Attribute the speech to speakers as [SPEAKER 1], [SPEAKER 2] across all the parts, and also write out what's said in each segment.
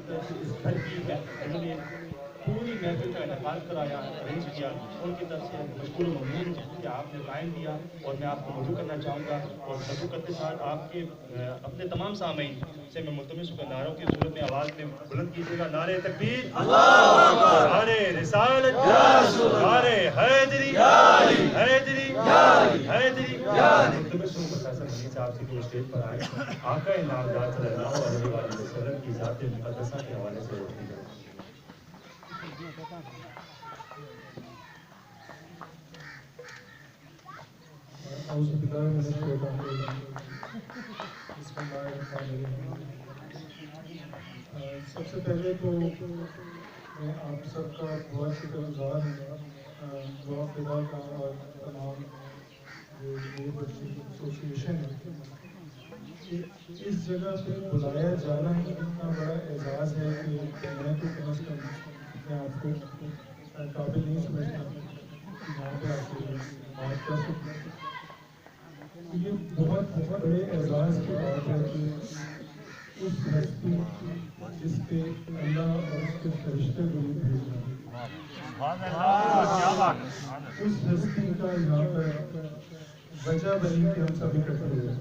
[SPEAKER 1] اس گھر کی انہوں نے پوری محفل کا انعقاد کرایا، ارینج کیا، ان کی طرف سے مشکور و ممنون کہ آپ نے ٹائم دیا، اور میں آپ کو وضو کرنا چاہوں گا، اور وضو کرتے ساتھ آپ کے اپنے تمام سامعین سے میں ملتمس ہوں کہ نعروں کی صورت میں آواز میں بلند کیجیے گا، نعرے تکبیر، نعرے رسالت، نعرے حیدری، حیدری، حیدری۔ ملتمس ہوں پروفیسر حمید صاحب سے کہ وہ اسٹیج پر آئے، آقا نامدار صلی اللہ علیہ وآلہ وسلم کی ذات مقدسہ کے حوالے سے روشنی کریں۔
[SPEAKER 2] اعوذ باللہ من الشیطان الرجیم، بسم اللہ الرحمن الرحیم۔ سب سے پہلے تو میں آپ سب کا بہت شکر گزار ہوں، دعا فدا کا اور تمام جو میری بچی ایسوسیشن ہے کہ اس جگہ پہ بلایا جانا ہی اتنا بڑا اعزاز ہے کہ میں تو کم از کم اپنے آپ کو قابل نہیں سمجھتا کہ یہاں پہ آ کے بات کر سکوں۔ یہ بہت بڑے اعزاز کی بات ہے کہ اس ہستی جس پہ اللہ اور اس کے فرشتے درود بھیج رہے ہیں، اس ہستی کا یہاں پر وجہ بنی کہ ہم سب اکٹھے ہوئے،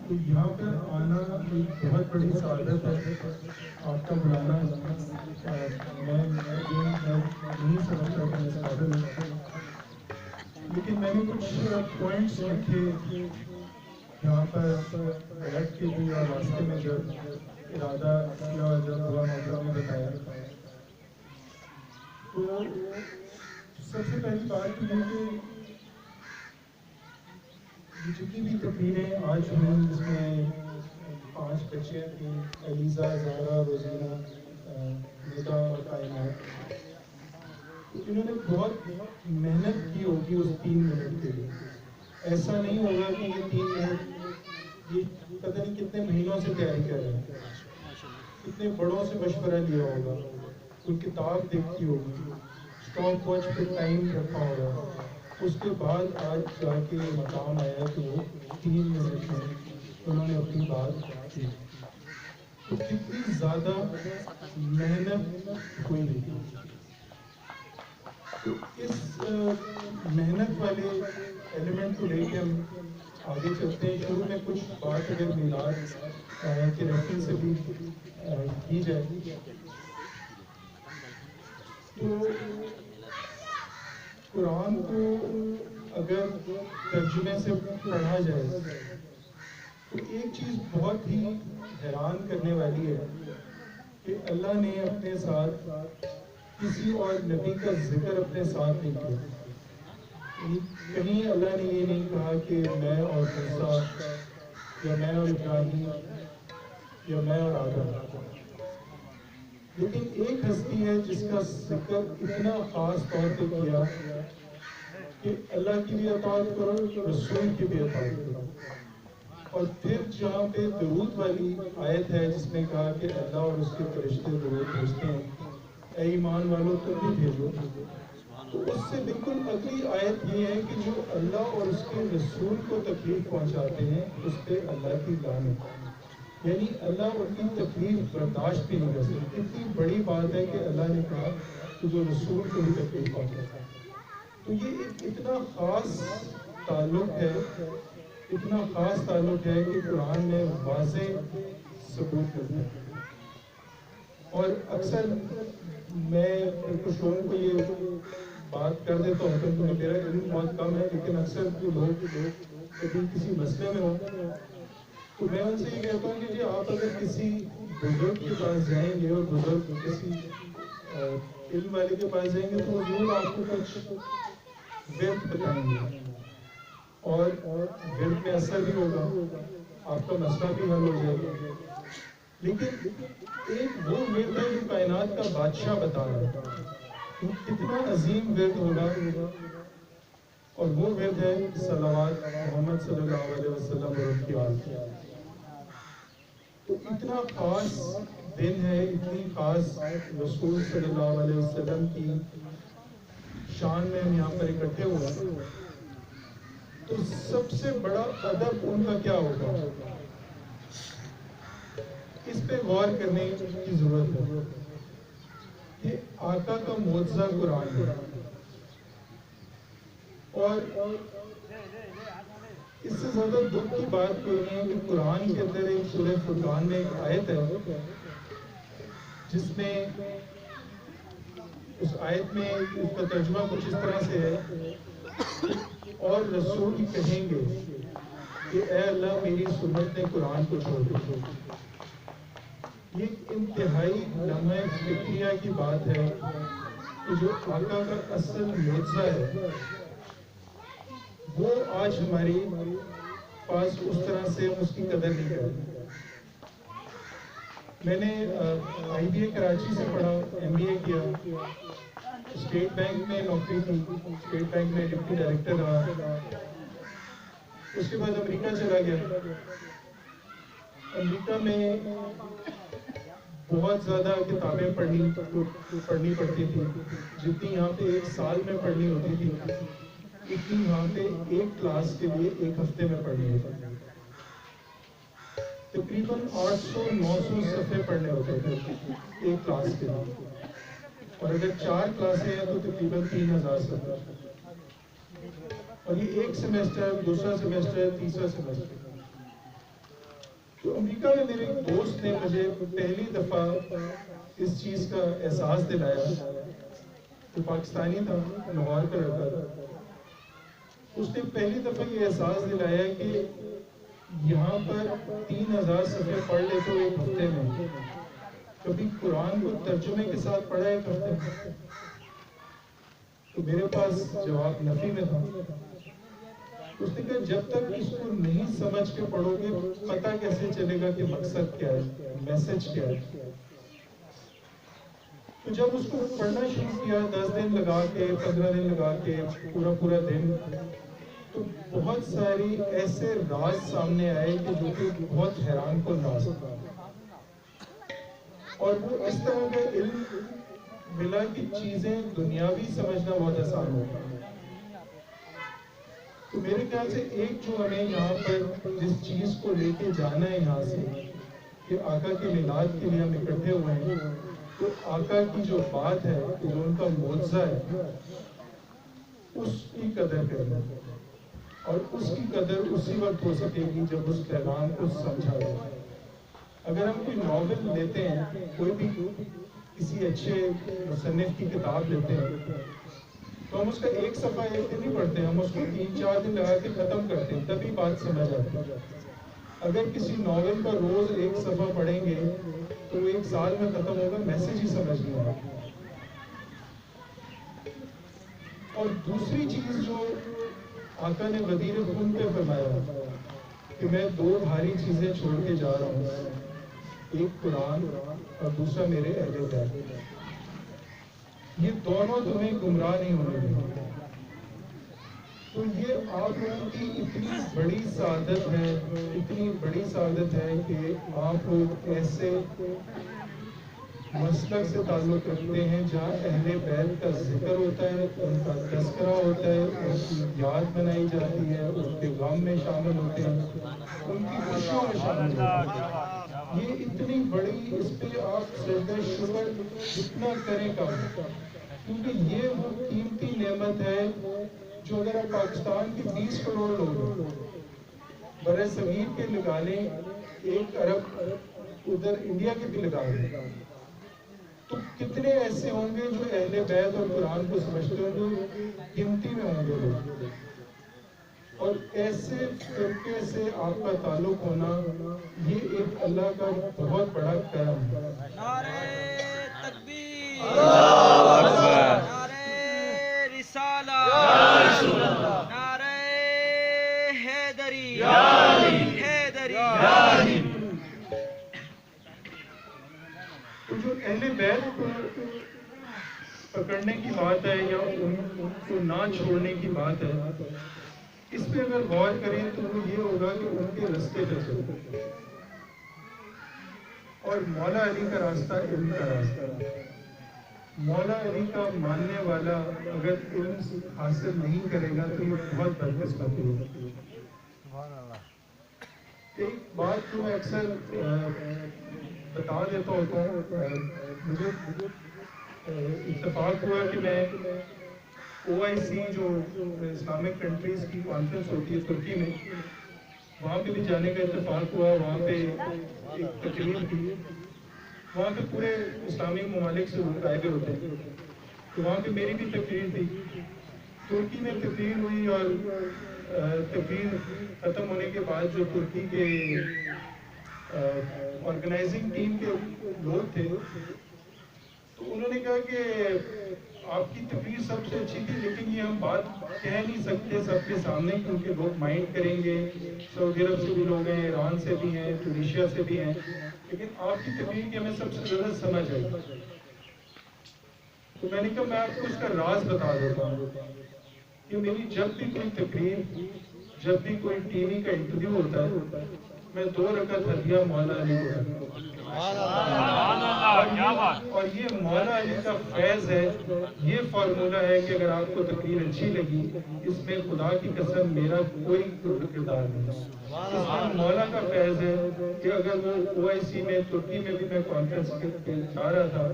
[SPEAKER 2] تو یہاں پر آنا ایک بہت بڑی سعادت ہے۔ آپ کا بلانا میں نہیں سمجھتا کہ میں اس قابل ہوں، لیکن میں نے کچھ پوائنٹس لکھے یہاں پر بیٹھ کے بھی اور راستے میں جب ارادہ کیا اور جب دعا محترم نے بتایا، تو سب سے پہلی بات یہ کہ یہ جتنی بھی تقریریں آج ہوئیں جس میں 5 بچیاں تھیں، علیزہ، زہرا، روزینہ، ندا اور کائنات، تو انہوں نے بہت محنت کی ہوگی اس 3 منٹ کے لیے۔ ایسا نہیں ہوگا کہ یہ 3 منٹ، یہ پتہ نہیں کتنے مہینوں سے تیاری کر رہے ہیں، کتنے بڑوں سے مشورہ لیا ہوگا، کوئی کتاب دیکھی ہوگی، اسٹاپ واچ پہ ٹائم رکھا ہوگا، اس کے بعد آج جا کے مقام آیا کہ وہ 3 منٹ میں انہوں نے اپنی بات کی۔ تو کتنی زیادہ محنت ہوئی نہیں۔ تو اس محنت والے ایلیمنٹ کو لے کے ہم آگے چلتے ہیں۔ شروع میں کچھ بات اگر میلاد کے ریفرنس سے بھی کی جائے تو قرآن کو اگر ترجمے سے پڑھا جائے تو ایک چیز بہت ہی حیران کرنے والی ہے کہ اللہ نے اپنے ساتھ کسی اور نبی کا ذکر اپنے ساتھ نہیں کیا۔ کہیں اللہ نے یہ نہیں کہا کہ میں اور موسیٰ یا میں اور ابراہیم یا میں اور آدم، لیکن ایک ہستی ہے جس کا ذکر اتنا خاص طور پہ کیا کہ اللہ کی بھی اطاعت کرو، رسول کی بھی اطاعت کرو۔ اور پھر جہاں پہ درود والی آیت ہے جس میں کہا کہ اللہ اور اس کے فرشتے درود بھیجتے ہیں، اے ایمان والو تم بھی بھیجو، تو اس سے بالکل اگلی آیت یہ ہے کہ جو اللہ اور اس کے رسول کو تکلیف پہنچاتے ہیں اس پہ اللہ کی لعنت، یعنی اللہ ان کی تکلیف برداشت بھی نہیں کر سکتے۔ اتنی بڑی بات ہے کہ اللہ نے کہا کہ جو رسول کو بھی تکلیف پہنچاتا ہے، تو یہ ایک اتنا خاص تعلق ہے، اتنا خاص تعلق ہے کہ قرآن میں واضح ثبوت ملتا ہے۔ اور اکثر میں کچھ لوگوں کو یہ بات کر دیتا ہوں کہ میرا علم بہت کم ہے، لیکن اکثر جو لوگ کبھی کسی مسئلے میں ہوں تو میں ان سے یہ کہتا ہوں کہ جی آپ اگر کسی بزرگ کے پاس جائیں گے اور بزرگ کسی علم والے کے پاس جائیں گے تو وہ ضرور آپ کو کچھ ورد بتائیں گے اور ورد میں اثر بھی ہوگا، آپ کا مسئلہ بھی حل ہو جائے گا، لیکن ایک وہ ورد ہے جو کائنات کا بادشاہ بتا رہا ہے، وہ کتنا عظیم ورد ہوگا، اور وہ ورد ہے صلوات محمد صلی اللہ علیہ وسلم اور ان کی آل۔ تو اتنا خاص دن ہے، اتنی خاص رسول صلی اللہ علیہ وسلم کی شان میں ہم یہاں پر اکٹھے ہوئے، تو سب سے بڑا ادب ان کا کیا ہوگا؟ اس پہ غور کرنے کی ضرورت ہے کہ آقا کا معجزہ قرآن ہے، اور اس سے زیادہ دکھ کی بات کوئی نہیں ہے کہ قرآن کے اندر ایک سورہ فرقان میں ایک آیت ہے جس میں اس آیت میں اس کا ترجمہ کچھ اس طرح سے ہے، اور رسول کہیں گے کہ اے اللہ میری سنت نے قرآن کو چھوڑ دو۔ یہ ایک انتہائی لمحہ فکریہ کی بات ہے کہ جو آقا کا اصل معجزہ ہے وہ آج ہماری پاس اس طرح سے ہم اس کی قدر نہیں کرتے۔ میں نے آئی بی اے کراچی سے پڑھا، ایم بی اے کیا، اسٹیٹ بینک میں نوکری کی، اسٹیٹ بینک میں ڈپٹی ڈائریکٹر رہا، اس کے بعد امریکہ چلا گیا۔ امریکہ میں بہت زیادہ کتابیں پڑھنی پڑتی تھی، جتنی یہاں پہ ایک سال میں پڑھنی ہوتی تھی اتنی وہاں پہ ایک کلاس کے لیے ایک ہفتے میں پڑھنی ہوتی تھی۔ تقریباً 800-900 صفحے پڑھنے ہوتے تھے ایک کلاس کے لیے، اور اگر 4 کلاسیں ہیں تو تقریباً 3000 صفحے، اور یہ ایک سیمیسٹر، دوسرا سیمیسٹر، تیسرا سیمیسٹر۔ تو امریکہ میں میرے ایک دوست نے مجھے پہلی دفعہ اس چیز کا احساس دلایا، جو پاکستانی تھا، لاہور کا لڑکا تھا۔ اس نے پہلی دفعہ یہ احساس دلایا کہ یہاں پر 3000 صفحے پڑھ لیتے ہو ایک ہفتے میں، کبھی قرآن کو ترجمے کے ساتھ پڑھا ایک ہفتے میں؟ تو میرے پاس جواب نفی میں تھا۔ اس نے کہا جب تک اس کو نہیں سمجھ کے پڑھو گے پتہ کیسے چلے گا کہ مقصد کیا ہے، میسج کیا ہے۔ تو جب اس کو پڑھنا شروع کیا 10 دن لگا کے، 15 دن لگا کے، پورا دن، تو بہت ساری ایسے راز سامنے آئے کہ جو کہ بہت حیران کن راز، اور وہ اس طرح کا علم ملا کہ چیزیں دنیاوی سمجھنا بہت آسان ہوتا ہے۔ تو میرے خیال سے ایک جو ہمیں یہاں پر جس چیز کو لے کے جانا ہے یہاں سے کہ آقا کے میلاد کے لیے ہم اکٹھے ہوئے ہیں، تو آقا کی جو بات ہے، جو ان کا معجزہ ہے، اس کی قدر کرنا، اور اس کی قدر اسی وقت ہو سکے گی جب اس پیغام کو سمجھا جائے۔ اگر ہم کوئی ناول لیتے ہیں، کوئی بھی کسی اچھے مصنف کی کتاب لیتے ہیں، تو ہم اس کا ایک صفحہ ایک دن نہیں پڑھتے، ہم اس کو 3-4 دن لگا کے ختم کرتے ہیں، تبھی بات سمجھ آتی ہے۔ اگر کسی ناول کا روز ایک صفحہ پڑھیں گے تو وہ ایک سال میں ختم ہوگا، میسج ہی سمجھ نہیں آئے گا۔ اور دوسری چیز جو آقا نے غدیر خون پہ فرمایا کہ میں 2 بھاری چیزیں چھوڑ کے جا رہا ہوں، ایک قرآن اور دوسرا میرے اہل بیت، یہ دونوں تمہیں گمراہ نہیں ہونے دیں گے۔ تو یہ آپ لوگوں کی اتنی بڑی سعادت ہے، اتنی بڑی سعادت ہے کہ آپ لوگ ایسے مسلک سے تعلق رکھتے ہیں جہاں اہل بیت کا ذکر ہوتا ہے، ان کا تذکرہ ہوتا ہے، ان کی یاد منائی جاتی ہے، ان کے غم میں شامل ہوتے ہیں، ان کی خوشیوں میں شامل ہوتے ہیں۔ یہ اتنی بڑی، اس پہ آپ سجدہ شکر جتنا کریں کم، کیونکہ یہ وہ قیمتی نعمت ہے جو اگر آپ پاکستان کے 20 کروڑ لوگ برِ صغیر کے لگا لیں، 1 ارب ادھر انڈیا کے بھی لگا لیں، تو کتنے ایسے ہوں گے جو اہل بیت اور قرآن کو سمجھتے ہوں گے، گنتی میں ہوں گے لوگ۔ اور ایسے فرقے سے آپ کا تعلق ہونا یہ ایک اللہ کا بہت بڑا کرم ہے۔
[SPEAKER 3] نعرہ تکبیر، اللہ اکبر، نعرہ رسالت، نعرہ حیدری، حیدری۔
[SPEAKER 2] تو جو اہل بیت کو پکڑنے کی بات ہے یا ان کو نہ چھوڑنے کی بات ہے، اس پہ اگر غور کریں تو وہ یہ ہوگا کہ ان کے رستے پہ چلو، اور مولا علی کا راستہ علم کا راستہ ہے۔ مولا علی کا ماننے والا اگر علم حاصل نہیں کرے گا تو یہ بہت بدقسمتی ہوگی۔ ایک بات جو میں اکثر بتا دیتا ہوتا ہوں. مجھے اتفاق ہوا کہ میں OIC جو اسلامک کنٹریز کی کانفرنس ہوتی ہے ترکی میں، وہاں پہ بھی جانے کا اتفاق ہوا. وہاں پہ ایک تقریب تھی، وہاں پہ پورے اسلامی ممالک سے لوگ آئے ہوئے ہوتے ہیں، تو وہاں پہ میری بھی تقریر تھی. ترکی میں تقریر ہوئی اور تقریر ختم ہونے کے بعد جو ترکی کے آرگنائزنگ ٹیم کے لوگ تھے تو انہوں نے کہا کہ آپ کی تقریر سب سے اچھی تھی، لیکن یہ ہم بات کہہ نہیں سکتے سب کے سامنے کیونکہ لوگ مائنڈ کریں گے. سعودی عرب سے بھی لوگ ہیں، ایران سے بھی ہیں، ٹونیشیا سے بھی ہیں، لیکن آپ کی تقریر کی ہمیں سب سے زیادہ سمجھ آئی. تو میں نے کہا میں آپ کو اس کا راز بتا دیتا ہوں کہ میری جب بھی کوئی تقریر، جب بھی کوئی ٹی وی کا انٹرویو ہوتا ہے، میں 2 رکعت ہدیہ مولا علی کو کرتا ہوں. اور یہ مولا علی کا فیض ہے. یہ فارمولہ ہے کہ اگر آپ کو تقریر اچھی لگی، اس میں خدا کی قسم میرا کوئی کردار نہیں. اس میں مولا کا فیض ہے کہ اگر وہ OIC میں ترکی میں بھی میں کانفرنس پہ جا رہا تھا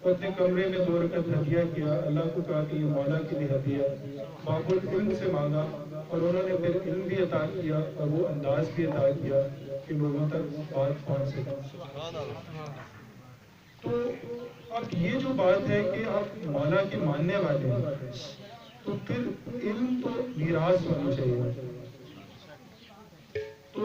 [SPEAKER 2] تو اپنے کمرے میں 2 رکعت ہدیہ کیا، اللہ کو کہا کہ یہ مولا کے لیے ہدیہ. باب العلم سے مانگا اور انہوں نے پھر علم بھی عطا کیا اور وہ انداز بھی عطا کیا کہ لوگوں تک بات پہنچ سکے. تو اب یہ جو بات ہے کہ آپ مولا کے ماننے والے ہیں تو پھر علم تو میراث ہونی چاہیے. تو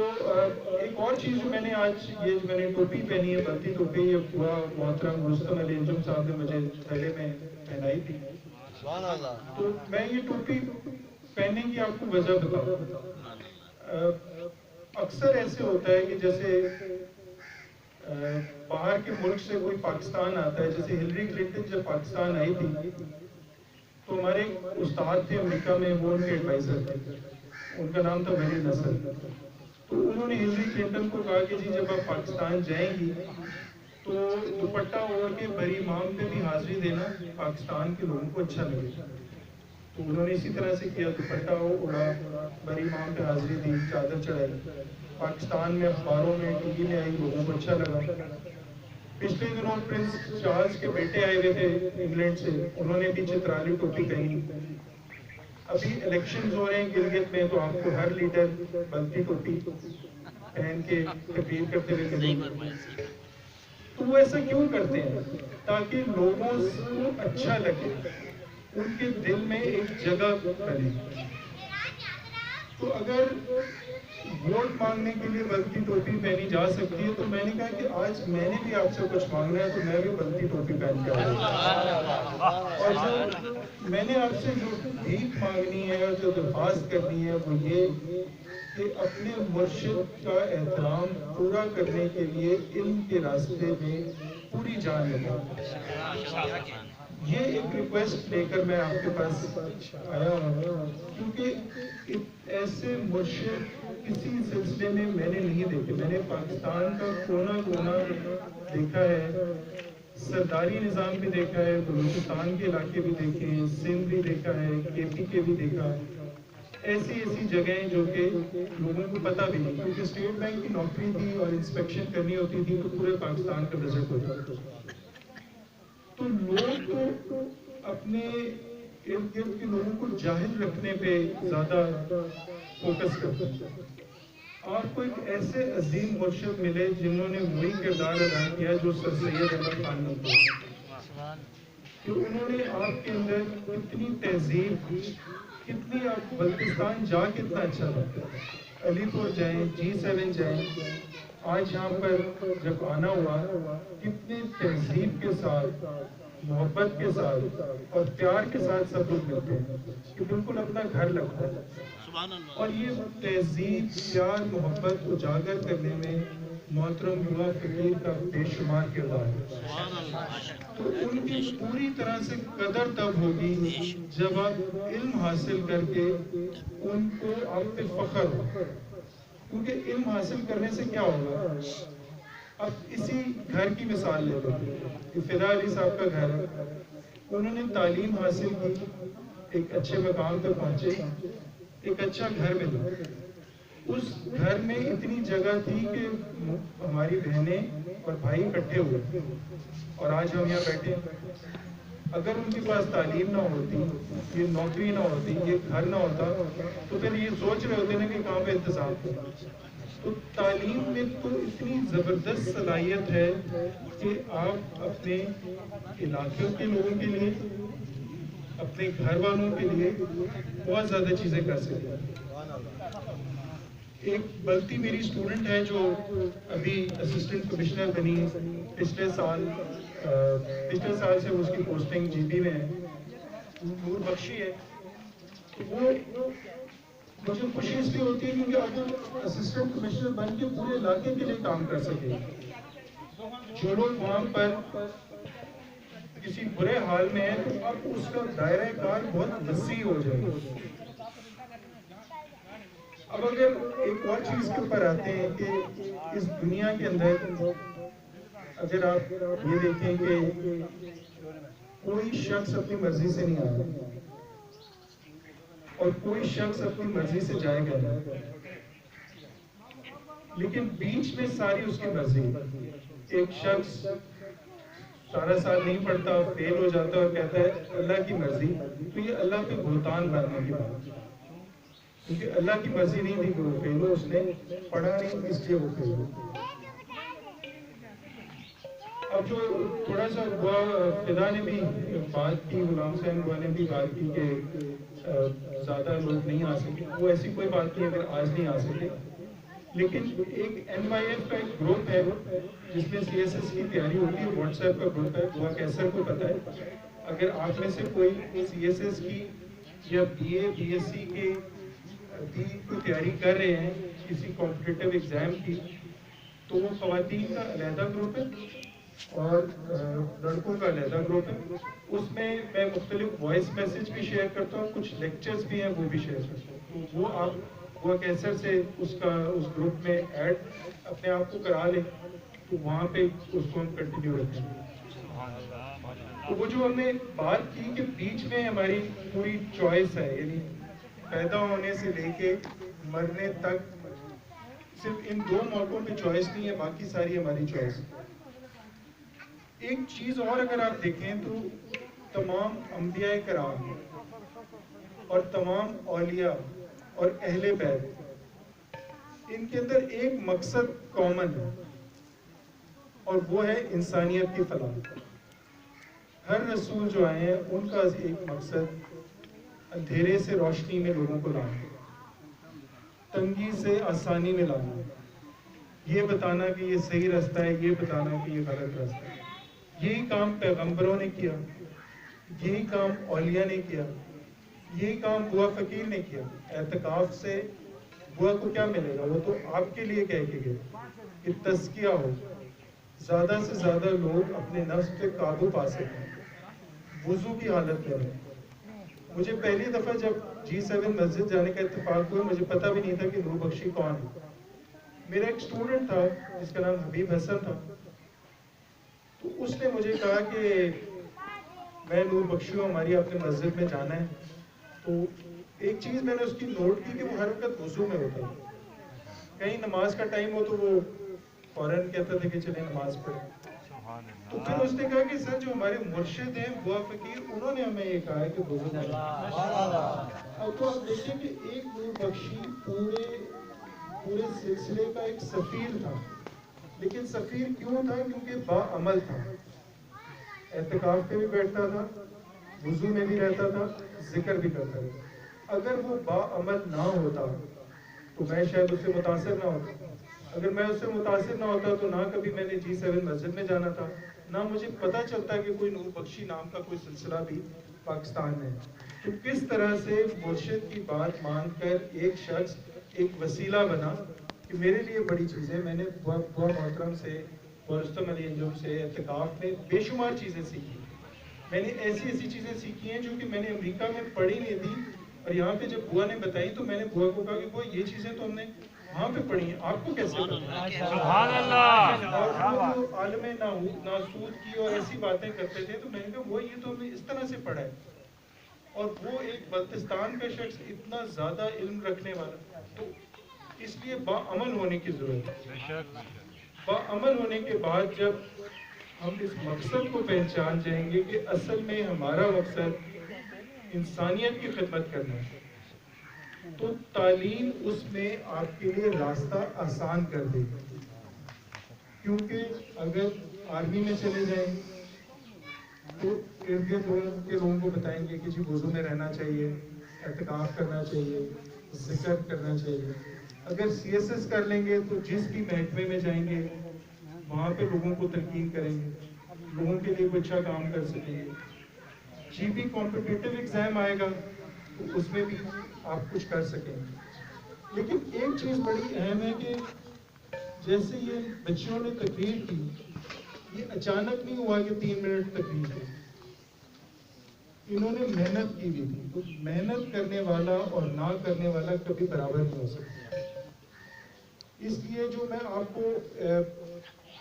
[SPEAKER 2] ایک اور چیز جو میں نے آج یہ جو میں نے ٹوپی پہنی ہے، بھرتی ٹوپی، یہ پورا محترم رستم علی انجم صاحب نے مجھے تھیلے میں پہنائی تھی. تو میں یہ ٹوپی پہننے کی آپ کو وجہ بتاؤں. اکثر ایسے ہوتا ہے کہ جیسے باہر کے ملک سے کوئی پاکستان آتا ہے، جیسے ہلری کلنٹن جب پاکستان آئی تھی تو ہمارے استاد تھے امریکہ میں، وہ ان کے ایڈوائزر تھے، ان کا نام تھا ویری نسل. تو انہوں نے ہلری کلنٹن کو کہا کہ جی جب آپ پاکستان جائیں گی تو دوپٹہ اوڑھ کے بری امام پہ بھی حاضری دینا، پاکستان کے لوگوں کو اچھا لگے. تو انہوں نے اسی طرح سے کیا، دوپٹہ اوڑھا، بری امام پہ حاضری دی، چادر چڑھائی. پاکستان میں اخباروں میں ٹی وی میں آئی، لوگوں کو اچھا لگا. پچھلے دنوں پرنس چارلز کے بیٹے آئے ہوئے تھے انگلینڈ سے، انہوں نے بھی چترالی ٹوپی پہنی. ابھی الیکشنز ہو رہے ہیں گلگت میں تو آپ کو ہر لیڈر بلتی ٹوپی پہن کے تقریر کرتے ہوئے ملیں. تو وہ ایسا کیوں کرتے ہیں؟ تاکہ لوگوں کو اچھا لگے، ان کے دل میں ایک جگہ بنے. تو اگر ووٹ مانگنے کے لیے بلتی ٹوپی پہنی جا سکتی ہے تو میں نے کہا کہ آج میں نے بھی آپ سے کچھ مانگنا ہے تو میں بھی بلتی ٹوپی پہن کے آؤں. اور جو میں نے آپ سے جو بھیک مانگنی ہے، جو درخواست کرنی ہے، وہ یہ کہ اپنے مرشد کا احترام پورا کرنے کے لیے علم کے راستے میں پوری جان لگاؤ. یہ ایک ریکویسٹ لے کر میں آپ کے پاس آیا ہوں کیونکہ ایسے مرشد کسی سلسلے میں نے نہیں دیکھے. میں نے پاکستان کا کونا کونا دیکھا ہے، سرداری نظام بھی دیکھا ہے، بلوچستان کے علاقے بھی دیکھے ہیں، سندھ بھی دیکھا ہے، KP کے بھی دیکھا ہے. ایسی جگہیں جو کہ لوگوں کو پتہ بھی نہیں، کیونکہ اسٹیٹ بینک کی نوکری تھی اور انسپیکشن کرنی ہوتی تھی تو پورے پاکستان کا وزٹ ہوتا تھا. تو لوگ تو اپنے ارد گرد کے لوگوں کو جاہل رکھنے پہ زیادہ فوکس کرتے ہیں. آپ کو ایک ایسے عظیم مرشد ملے جنہوں نے وہی کردار ادا کیا جو سر سید احمد خان نے کیا، کہ انہوں نے آپ کے اندر کتنی تہذیب، کتنی آپ بلتستان جا کے اتنا اچھا لگتا ہے. علی پور جائیں، G7 جائیں، آج یہاں پر جب آنا ہوا کتنے تہذیب کے ساتھ، محبت کے ساتھ اور پیار کے ساتھ سب لوگ ملتے ہیں کہ بالکل اپنا گھر لگتا ہے. اور یہ تہذیب، پیار، محبت اجاگر کرنے میں محترم یووا فقیر کا بے شمار کردار ہے. تو ان کی پوری طرح سے قدر تب ہوگی جب آپ علم حاصل کر کے ان کو آپ پہ فخر ہو. کیونکہ علم حاصل کرنے سے کیا ہوگا؟ اب اسی گھر کی مثال لے لو کہ فدا علی صاحب کا گھر ہے، انہوں نے تعلیم حاصل کی، ایک اچھے مقام پہ پہنچے، ایک اچھا گھر ملا. اس گھر میں اتنی جگہ تھی کہ ہماری بہنیں اور بھائی اکٹھے ہوئے، اور آج ہم یہاں بیٹھے ہیں۔ اگر ان کے پاس تعلیم نہ ہوتی، یہ نوکری نہ ہوتی، یہ گھر نہ ہوتا، تو پھر یہ سوچ رہے ہوتے نا کہ کہاں پہ انتظام کریں۔ تو تعلیم میں تو اتنی زبردست صلاحیت ہے کہ آپ اپنے علاقوں کے لوگوں کے لیے، اپنے گھر والوں کے لیے بہت زیادہ چیزیں کر سکتے ہیں۔ ایک بلتی میری اسٹوڈنٹ ہے جو ابھی اسسٹنٹ کمشنر بنی پچھلے سال سے اس کی پوسٹنگ جی بی میں ہے، نور بخشی ہے۔ وہ مجھے خوشی اس لیے ہوتی ہے کیونکہ اگر اسسٹنٹ کمشنر بن کے پورے علاقے کے لیے کام کر سکے، جو لوگ وہاں پر کسی برے حال میں ہیں تو اب اس کا دائرہ کار بہت وسیع ہو جائے گا۔ اب اگر ایک اور چیز کے اوپر آتے ہیں کہ اس دنیا کے اندر اگر آپ یہ دیکھیں کہ کوئی شخص اپنی مرضی سے نہیں آیا اور کوئی شخص اپنی مرضی سے جائے گا نہیں، لیکن بیچ میں ساری اس کی مرضی ہے۔ ایک شخص سارا سال نہیں پڑھتا، فیل ہو جاتا اور کہتا ہے اللہ کی مرضی، تو یہ اللہ کے بہتان بننے کی بات ہے، کیونکہ اللہ کی مرضی نہیں تھی کہ وہ فیل ہو، اس نے پڑھا نہیں اس لیے وہ فیل ہو۔ اب جو تھوڑا سا فدا نے بھی بات کی، غلام حسین بوا نے بھی بات کی کہ زیادہ لوگ نہیں آ سکے، وہ ایسی کوئی بات نہیں اگر آج نہیں آ سکے، لیکن ایک این وائی ایف کا ایک گروپ ہے جس میں سی ایس ایس کی تیاری ہوتی ہے، واٹس ایپ کا گروپ ہے، بوا کیسر کو پتہ ہے۔ اگر آپ میں سے کوئی سی ایس ایس کی یا B A B S C کے کوئی تیاری کر رہے ہیں کسی کمپٹیٹیو ایگزام کی، تو وہ خواتین کا علیحدہ گروپ ہے اور لڑکوں کا علیحدہ گروپ ہے۔ اس میں میں مختلف وائس میسج بھی شیئر کرتا ہوں، کچھ لیکچرز بھی ہیں وہ بھی شیئر کرتا ہوں، تو وہ آپ وہ کیسر سے اس گروپ میں ایڈ اپنے آپ کو کرا لیں، تو وہاں پہ اس کو ہم کنٹینیو رکھیں گے۔ تو وہ جو ہم نے بات کی کہ بیچ میں ہماری پوری چوائس ہے، یعنی پیدا ہونے سے لے کے مرنے تک صرف ان دو موقعوں پہ چوائس نہیں ہے، باقی ساری ہماری چوائس ہے۔ ایک چیز اور اگر آپ دیکھیں تو تمام انبیاء کرام اور تمام اولیاء اور اہل بیت، ان کے اندر ایک مقصد کامن ہے اور وہ ہے انسانیت کی فلاح۔ ہر رسول جو آئے ہیں ان کا ایک مقصد اندھیرے سے روشنی میں لوگوں کو لانا، تنگی سے آسانی میں لانا، یہ بتانا کہ یہ صحیح راستہ ہے، یہ بتانا کہ یہ غلط راستہ ہے۔ یہی کام پیغمبروں نے کیا، یہی کام اولیاء نے کیا، یہی کام بوا فقیر نے کیا۔ اعتکاف سے بوا کو کیا ملے گا؟ وہ تو آپ کے لیے کہہ کے گئے کہ تزکیہ ہو، زیادہ سے زیادہ لوگ اپنے نفس پہ قابو پا سکیں، وضو کی حالت میں رہیں۔ مجھے پہلی دفعہ جب G7 مسجد جانے کا اتفاق ہوا، مجھے پتہ بھی نہیں تھا کہ نور بخشی کون ہے۔ میرا ایک اسٹوڈنٹ تھا جس کا نام حبیب حسن تھا، تو اس نے مجھے کہا کہ میں نور بخشی ہوں، ہماری اپنے مسجد میں جانا ہے۔ تو ایک چیز میں نے اس کی نوٹ کی کہ وہ ہر وقت وضو میں ہوتا ہے، کہیں نماز کا ٹائم ہو تو وہ فوراً کہتا تھا کہ چلیں نماز پڑھیں۔ تو پھر اس نے کہا کہ سر جو ہمارے مرشد ہیں بوا فقیر، انہوں نے ہمیں یہ کہا ہے کہ وضو میں۔ اب تو آپ دیکھیں کہ ایک نور بخشی پورے سلسلے کا ایک سفیر تھا، لیکن سفیر کیوں تھا؟ کیونکہ با عمل تھا، اعتکاف پہ بھی بیٹھتا تھا، وضو میں بھی رہتا تھا، ذکر بھی کرتا تھا۔ اگر وہ با عمل نہ ہوتا تو میں شاید اس سے متاثر نہ ہوتا، اگر میں اس سے متاثر نہ ہوتا تو نہ کبھی میں نے G7 مسجد میں جانا تھا، نہ مجھے پتہ چلتا کہ کوئی نور بخشی نام کا کوئی سلسلہ بھی پاکستان میں ہے۔ تو کس طرح سے مرشد کی بات مان کر ایک شخص ایک وسیلہ بنا کہ میرے لیے بڑی چیزیں، میں نے بہت محترم سے، رستم علی انجم سے اعتکاف میں بے شمار چیزیں سیکھی۔ میں نے ایسی چیزیں سیکھی ہیں جو کہ میں نے امریکہ میں پڑھی نہیں تھی، اور یہاں پہ جب بوا نے بتائی تو میں نے بوا کو کہا کہ بوا یہ چیزیں تو ہم نے وہاں پہ پڑھی ہیں، آپ کو کیسے پتہ؟
[SPEAKER 3] سبحان اللہ۔
[SPEAKER 2] اور وہ عالم ناسود کی اور ایسی باتیں کرتے تھے، تو میں نے کہا وہ یہ تو ہم نے اس طرح سے پڑھا ہے، اور وہ ایک بلتستان کا شخص اتنا زیادہ علم رکھنے والا۔ تو اس لیے باعمل ہونے کی ضرورت ہے. باعمل ہونے کے بعد جب ہم اس مقصد کو پہچان جائیں گے کہ اصل میں ہمارا مقصد انسانیت کی خدمت کرنا ہے، تو تعلیم اس میں آپ کے لیے راستہ آسان کر دے گی. کیونکہ اگر آرمی میں چلے جائیں تو ارد گرد کے لوگوں کو بتائیں گے کہ جی وضو میں رہنا چاہیے، اعتکاف کرنا چاہیے، ذکر کرنا چاہیے. اگر سی ایس ایس کر لیں گے تو جس بھی محکمے میں جائیں گے وہاں پہ لوگوں کو تلقین کریں گے، لوگوں کے لیے کوئی اچھا کام کر سکیں گے. جی بھی کمپٹیٹیو ایگزام آئے گا تو اس میں بھی آپ کچھ کر سکیں گے. لیکن ایک چیز بڑی اہم ہے کہ جیسے یہ بچوں نے تقریر کی، یہ اچانک نہیں ہوا کہ 3 منٹ تقریر کی. انہوں نے محنت کی بھی تھی. تو محنت کرنے والا اور نہ کرنے والا کبھی برابر نہیں ہو سکتا. اس لیے جو میں آپ کو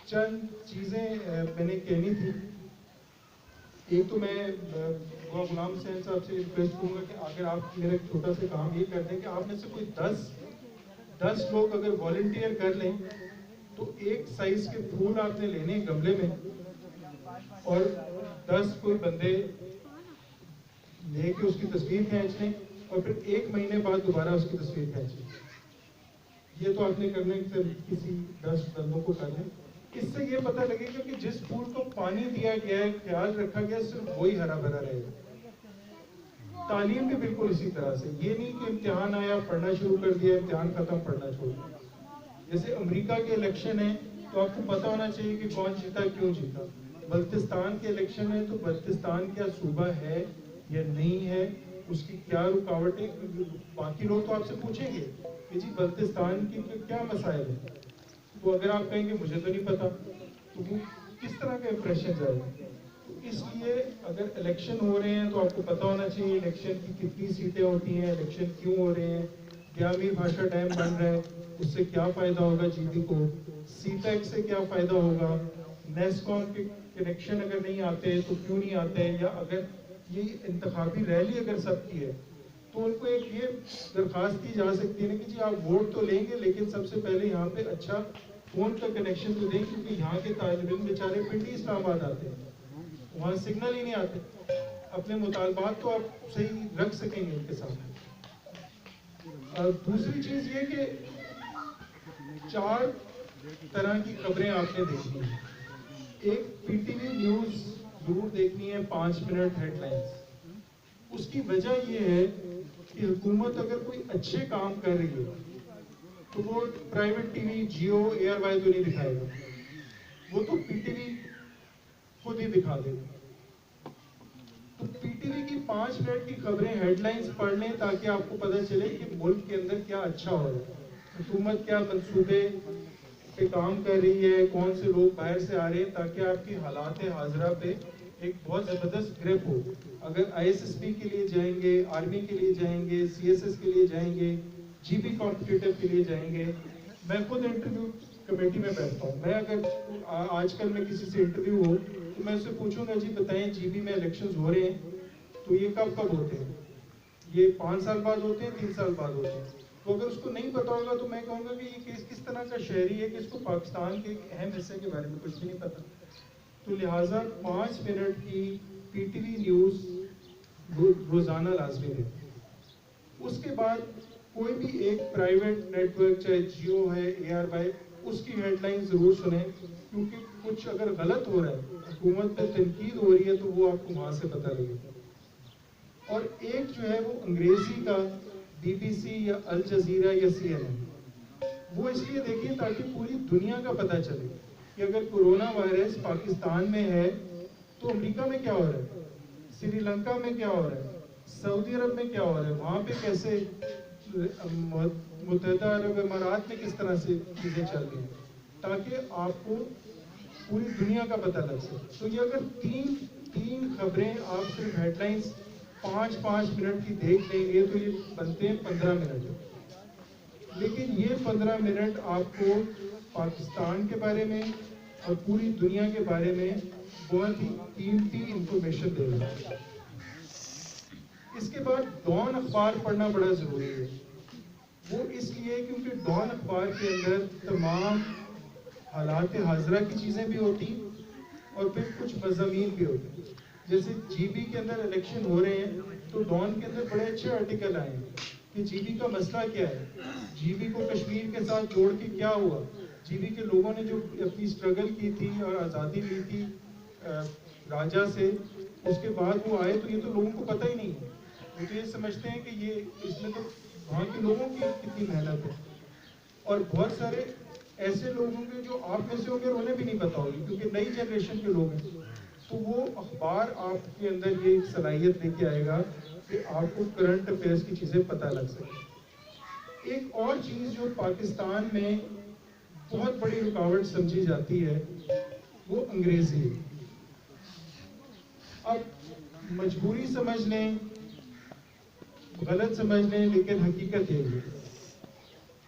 [SPEAKER 2] چند چیزیں میں نے کہنی تھی، ایک تو میں غلام حسین صاحب سے ریکویسٹ کروں گا کہ اگر آپ میرا ایک چھوٹا سا کام یہ کر دیں کہ آپ میں سے کوئی 10 لوگ اگر والنٹیئر کر لیں تو ایک سائز کے پھول آپ نے لینے گملے میں، اور 10 کوئی بندے لے کے اس کی تصویر کھینچ لیں اور پھر 1 مہینے بعد دوبارہ اس کی تصویر کھینچ لیں. یہ تو آپ نے کرنا ہے، کسی 10 بندوں کو کر لیں. اس سے یہ پتہ لگے گا کہ جس پھول کو پانی دیا گیا ہے، خیال رکھا گیا، صرف وہی ہرا بھرا رہے گا. تعلیم بھی بالکل اسی طرح سے، یہ نہیں کہ امتحان آیا پڑھنا شروع کر دیا، امتحان ختم پڑھنا چھوڑ دیا. جیسے امریکہ کے الیکشن ہیں تو آپ کو پتہ ہونا چاہیے کہ کون جیتا کیوں جیتا. بلتستان کے الیکشن ہے تو بلتستان کیا صوبہ ہے یا نہیں ہے، اس کی کیا رکاوٹیں. باقی لوگ تو آپ سے پوچھیں گے کہ جی بلتستان کی کیا مسائل ہیں، تو اگر آپ کہیں گے مجھے تو نہیں پتا تو وہ کس طرح کا امپریشن جائے گا. تو اس لیے اگر الیکشن ہو رہے ہیں تو آپ کو پتہ ہونا چاہیے الیکشن کی کتنی سیٹیں ہوتی ہیں، الیکشن کیوں ہو رہے ہیں، کیا میر بھاشا ڈیم بن رہا ہے اس سے کیا فائدہ ہوگا جی بی کو، سی پیک سے کیا فائدہ ہوگا، نیسکون کے کنیکشن اگر نہیں آتے تو کیوں نہیں آتے، یا اگر یہ انتخابی ریلی اگر سب کی ہے تو ان کو ایک یہ درخواست کی جا سکتی ہے کہ جی آپ ووٹ تو لیں گے لیکن سب سے پہلے یہاں پہ اچھا فون کا کنیکشن تو دیں، کیونکہ یہاں کے طالب علم بیچارے پنڈی اسلام آباد آتے ہیں، وہاں سگنل ہی نہیں آتے. اپنے مطالبات تو آپ صحیح رکھ سکیں گے ان کے سامنے. دوسری چیز یہ کہ 4 طرح کی خبریں آپ نے دیکھنی ہیں. ایک پی ٹی وی نیوز ضرور دیکھنی ہے، 5 منٹ ہیڈ لائنز. اس کی وجہ یہ ہے کہ حکومت اگر کوئی اچھے کام کر رہی ہے تو وہ private TV Geo A R Y وائی تو نہیں دکھائے گا، وہ تو پی ٹی وی خود ہی دکھا دے گا. تو پی ٹی وی کی 5 منٹ کی خبریں ہیڈ لائنز پڑھ لیں تاکہ آپ کو پتہ چلے کہ ملک کے اندر کیا اچھا ہو رہا ہے، حکومت کیا منصوبے پہ کام کر رہی ہے، کون سے لوگ باہر سے آ رہے ہیں، تاکہ آپ کی حالات حاضرہ پہ ایک بہت زبردست گرپ ہو. اگر آئی ایس ایس پی کے لیے جائیں گے، آرمی کے لیے جائیں گے، سی ایس ایس کے لیے جائیں گے، جی بی کمپٹیٹیو کے لیے جائیں گے. میں خود انٹرویو کمیٹی میں بیٹھتا ہوں. میں اگر آج کل میں کسی سے انٹرویو ہو تو میں اس سے پوچھوں گا جی بتائیں جی بی میں الیکشنز ہو رہے ہیں تو یہ کب ہوتے ہیں، یہ 5 سال بعد ہوتے ہیں، 3 سال بعد ہوتے ہیں. تو اگر اس کو نہیں پتا ہوگا تو میں کہوں گا کہ یہ کس طرح کا شہری ہے کہ اس کو پاکستان کے ایک اہم حصے کے بارے میں کچھ بھی نہیں پتا. تو لہٰذا 5 منٹ کی پی ٹی وی نیوز روزانہ لازمی ہے. اس کے بعد کوئی بھی ایک پرائیویٹ نیٹ ورک چاہے جیو ہے، اے آر وائی، اس کی ہیڈ لائن ضرور سنیں، کیونکہ کچھ اگر غلط ہو رہا ہے، حکومت پہ تنقید ہو رہی ہے تو وہ آپ کو وہاں سے پتہ لگے. اور ایک جو ہے وہ انگریزی کا بی بی سی یا الجزیرہ یا سی این این، وہ اس لیے دیکھیں تاکہ پوری دنیا کا پتہ چلے کہ اگر کورونا وائرس پاکستان میں ہے تو امریکہ میں کیا ہو رہا ہے، سری لنکا میں کیا ہو رہا ہے، سعودی عرب میں کیا ہو رہا ہے، وہاں پہ کیسے، متحدہ عرب امارات میں کس طرح سے چیزیں چل رہی ہیں، تاکہ آپ کو پوری دنیا کا پتہ لگ سکے. تو یہ اگر تین خبریں آپ صرف ہیڈ لائنز 5 منٹ کی دیکھ لیں گے تو یہ بنتے ہیں 15 منٹ. لیکن یہ 15 منٹ آپ کو پاکستان کے بارے میں اور پوری دنیا کے بارے میں بہت ہی قیمتی انفارمیشن دے گا. اس کے بعد ڈان اخبار پڑھنا بڑا ضروری ہے. وہ اس لیے کیونکہ ڈان اخبار کے اندر تمام حالات حاضرہ کی چیزیں بھی ہوتی اور پھر کچھ مضامین بھی ہوتے ہیں. جیسے جی بی کے اندر الیکشن ہو رہے ہیں تو ڈان کے اندر بڑے اچھے آرٹیکل آئے ہیں کہ جی بی کا مسئلہ کیا ہے, جی بی کو کشمیر کے ساتھ جوڑ کے کیا ہوا, جی بی کے لوگوں نے جو اپنی سٹرگل کی تھی اور آزادی لی تھی راجہ سے, اس کے بعد وہ آئے تو یہ تو لوگوں کو پتہ ہی نہیں ہے. وہ تو یہ سمجھتے ہیں کہ یہ اس میں تو وہاں کے لوگوں کی کتنی محنت ہے, اور بہت سارے ایسے لوگ ہوں گے جو آپ میں سے ہوں گے انہیں بھی نہیں پتا ہوگی کیونکہ نئی جنریشن کے لوگ ہیں. تو وہ اخبار آپ کے اندر یہ صلاحیت لے کے آئے گا کہ آپ کو کرنٹ افیئرس کی چیزیں پتہ لگ سکیں. ایک اور چیز جو پاکستان میں بہت بڑی رکاوٹ سمجھی جاتی ہے وہ انگریزی ہے. اب مجبوری سمجھ لیں, غلط سمجھ لیں, لیکن حقیقت یہ ہے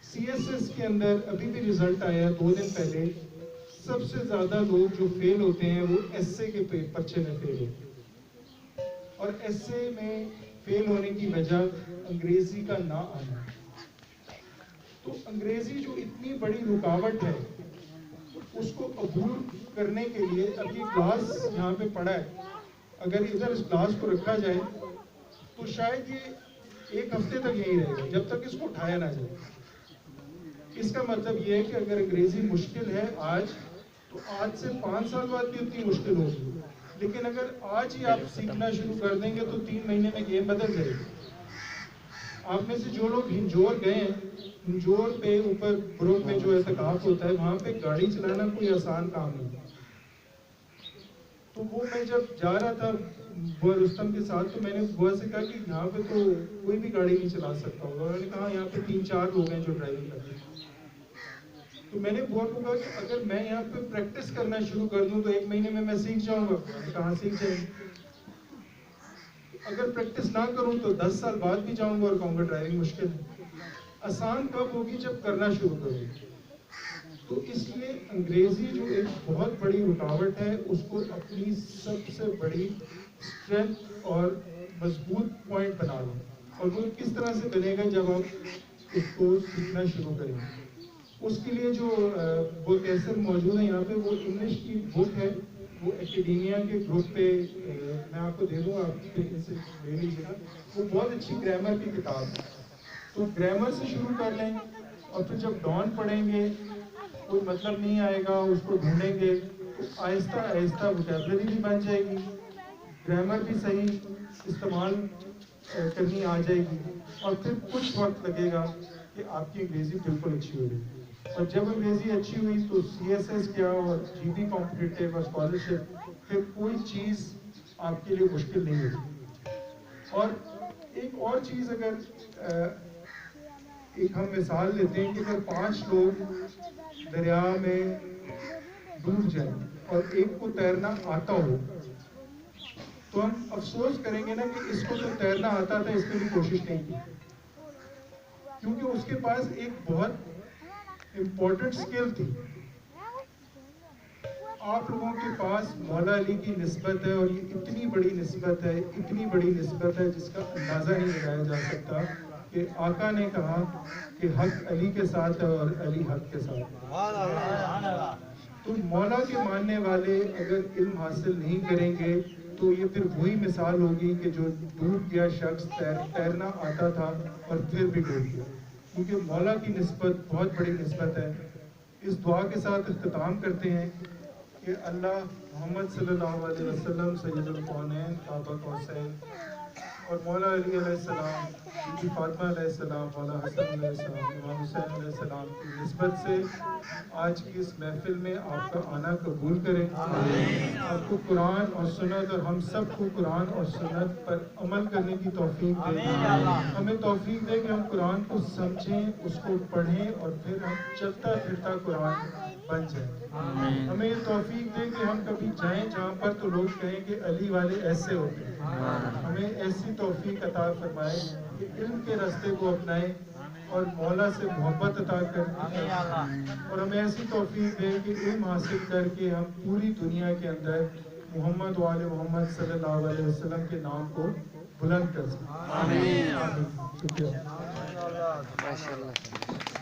[SPEAKER 2] سی ایس ایس کے اندر ابھی بھی رزلٹ آیا 2 دن پہلے, سب سے زیادہ لوگ جو فیل ہوتے ہیں وہ ایس اے کے پرچے میں فیل ہوتے ہیں, اور ایس اے میں فیل ہونے کی وجہ انگریزی کا نہ آنا. تو انگریزی جو اتنی بڑی رکاوٹ ہے اس کو عبور کرنے کے لیے اب یہ کلاس یہاں پہ پڑا ہے, اگر ادھر اس کلاس کو رکھا جائے تو شاید یہ 1 ہفتے تک یہی رہے گا جب تک اس کو اٹھایا نہ جائے. اس کا مطلب یہ ہے کہ اگر انگریزی مشکل ہے آج تو آج سے 5 سال بعد بھی اتنی مشکل ہوگی, لیکن اگر آج ہی آپ سیکھنا شروع کر دیں گے تو 3 مہینے میں گیم بدل جائے گی. آپ میں سے جو لوگ ہنجور گئے ہیں, ہنجور پہ اوپر گروپ میں جو اعتکاف ہوتا ہے وہاں پہ گاڑی چلانا کوئی آسان کام نہیں. تو وہ میں جب جا رہا تھا بوا رستم کے ساتھ تو میں نے بوا سے کہا کہ یہاں پہ تو کوئی بھی گاڑی نہیں چلا سکتا ہوگا. انہوں نے کہا یہاں پہ 3-4 لوگ ہیں جو ڈرائیونگ کرتے ہیں. تو میں نے بوا کو کہا کہ اگر میں یہاں پہ پریکٹس کرنا شروع کر دوں تو 1 مہینے میں سیکھ جاؤں گا. میں نے کہاں سیکھ جائیں گے, اگر پریکٹس نہ کروں تو 10 سال بعد بھی جاؤں گا اور کہوں گا ڈرائیونگ مشکل ہے. آسان کب ہوگی جب کرنا شروع کروں. تو اس لیے انگریزی جو ایک بہت بڑی رکاوٹ ہے اس کو اپنی سب سے بڑی اسٹرینتھ اور مضبوط پوائنٹ بنا لیں. اور وہ کس طرح سے بنے گا جب آپ اس کو سیکھنا شروع کریں. اس کے لیے جو پروفیسر موجود ہیں یہاں پہ, وہ انگلش کی بک ہے, وہ ایکیڈیمیا کے گروپ پہ میں آپ کو دے دوں, آپ اسے لے لیجیے گا. وہ بہت اچھی گرامر کی کتاب ہے. تو گرامر سے شروع کر لیں اور پھر جب ڈان پڑھیں گے کوئی مطلب نہیں آئے گا, اس کو ڈھونڈیں گے تو آہستہ آہستہ ووکیبلری بھی بن جائے گی, گرامر بھی صحیح استعمال کرنی آ جائے گی, اور پھر کچھ وقت لگے گا کہ آپ کی انگریزی بالکل اچھی ہو جائے گی. اور جب انگریزی اچھی ہوئی تو سی ایس ایس کیا اور جی بی کمپٹیٹیو اور اسکالرشپ, پھر کوئی چیز آپ کے لیے مشکل نہیں ہوتی. اور ایک اور چیز اگر ایک ہم مثال لیتے ہیں کہ اگر 5 لوگ دریا میں ڈوب جائیں اور ایک کو تیرنا آتا ہو تو ہم افسوس کریں گے نا کہ اس کو تو تیرنا آتا تھا, اس نے بھی کوشش نہیں کی, کیونکہ اس کے پاس ایک بہت امپورٹنٹ سکل تھی. آپ لوگوں کے پاس مولا علی کی نسبت ہے, اور یہ اتنی بڑی نسبت ہے, اتنی بڑی نسبت ہے جس کا اندازہ نہیں لگایا جا سکتا کہ آقا نے کہا کہ حق علی کے ساتھ ہے اور علی حق کے ساتھ. تو مولا کے ماننے والے اگر علم حاصل نہیں کریں گے تو یہ پھر وہی مثال ہوگی کہ جو ڈوب گیا شخص تیرنا آتا تھا اور پھر بھی ڈوب گیا, کیونکہ مولا کی نسبت بہت بڑی نسبت ہے. اس دعا کے ساتھ اختتام کرتے ہیں کہ اللہ محمد صلی اللہ علیہ وسلم سید الکونین کعبہ قوسین اور مولا علی علیہ السلام, بی بی فاطمہ علیہ السلام, مولا حسن علیہ السلام, امام حسین علیہ السلام کی نسبت سے آج کی اس محفل میں آپ کا آنا قبول کریں. آپ کو قرآن اور سنت اور ہم سب کو قرآن اور سنت پر عمل کرنے کی توفیق دے. ہمیں توفیق دے کہ ہم قرآن کو سمجھیں, اس کو پڑھیں اور پھر ہم چلتا پھرتا قرآن بن جائیں. ہمیں یہ توفیق دے کہ ہم کبھی جائیں جہاں پر تو لوگ کہیں کہ علی والے ایسے ہوتے ہیں. ہمیں ایسی توفیق عطا فرمائے کہ علم کے راستے کو اپنائیں اور مولا سے محبت عطا کریں, اور ہمیں ایسی توفیق دے کہ علم حاصل کر کے ہم پوری دنیا کے اندر محمد وآل محمد صلی اللہ علیہ وسلم کے نام کو بلند کر سکیں. آمین. شکریہ.
[SPEAKER 4] ماشاء اللہ.